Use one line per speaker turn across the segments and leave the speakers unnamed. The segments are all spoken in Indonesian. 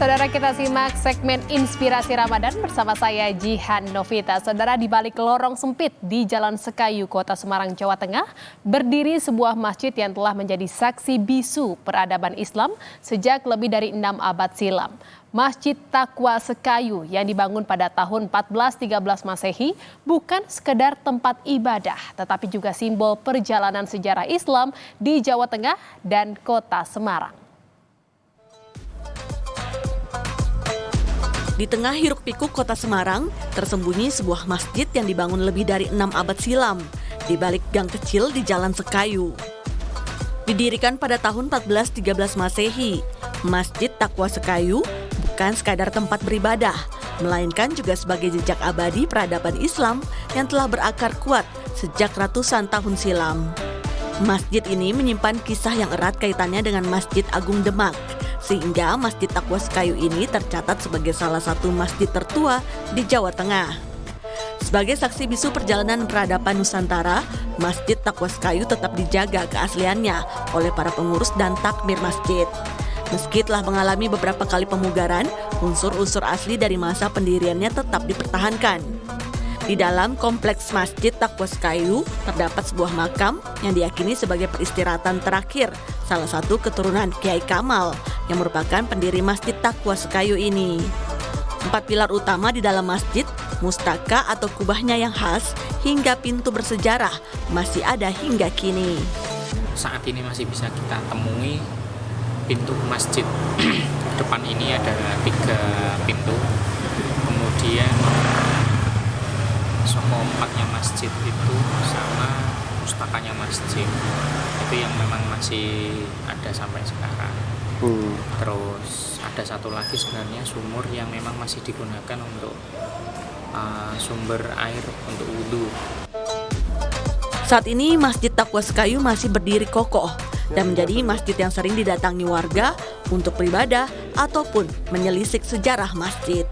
Saudara, kita simak segmen Inspirasi Ramadan bersama saya Jihan Novita. Saudara, di balik lorong sempit di Jalan Sekayu, Kota Semarang, Jawa Tengah, berdiri sebuah masjid yang telah menjadi saksi bisu peradaban Islam sejak lebih dari 6 abad silam. Masjid Taqwa Sekayu yang dibangun pada tahun 1413 Masehi bukan sekedar tempat ibadah, tetapi juga simbol perjalanan sejarah Islam di Jawa Tengah dan Kota Semarang.
Di tengah hiruk-pikuk Kota Semarang, tersembunyi sebuah masjid yang dibangun lebih dari 6 abad silam, di balik gang kecil di Jalan Sekayu. Didirikan pada tahun 1413 Masehi, Masjid Taqwa Sekayu bukan sekadar tempat beribadah, melainkan juga sebagai jejak abadi peradaban Islam yang telah berakar kuat sejak ratusan tahun silam. Masjid ini menyimpan kisah yang erat kaitannya dengan Masjid Agung Demak, sehingga Masjid Taqwa Sekayu ini tercatat sebagai salah satu masjid tertua di Jawa Tengah. Sebagai saksi bisu perjalanan peradaban Nusantara, Masjid Taqwa Sekayu tetap dijaga keasliannya oleh para pengurus dan takmir masjid. Meski telah mengalami beberapa kali pemugaran, unsur-unsur asli dari masa pendiriannya tetap dipertahankan. Di dalam kompleks Masjid Taqwa Sekayu terdapat sebuah makam yang diyakini sebagai peristirahatan terakhir salah satu keturunan Kiai Kamal yang merupakan pendiri Masjid Taqwa Sekayu ini. 4 pilar utama di dalam masjid, mustaka atau kubahnya yang khas, hingga pintu bersejarah masih ada hingga kini.
Saat ini masih bisa kita temui pintu masjid. Depan ini ada 3 pintu, kemudian empatnya masjid itu sama mustakanya masjid itu yang memang masih ada sampai sekarang. Terus ada satu lagi sebenarnya sumur yang memang masih digunakan untuk sumber air untuk wudhu.
Saat ini Masjid Taqwa Sekayu masih berdiri kokoh dan menjadi masjid yang sering didatangi warga untuk beribadah ataupun menyelisik sejarah masjid.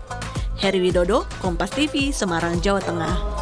Heri Widodo, Kompas TV, Semarang, Jawa Tengah.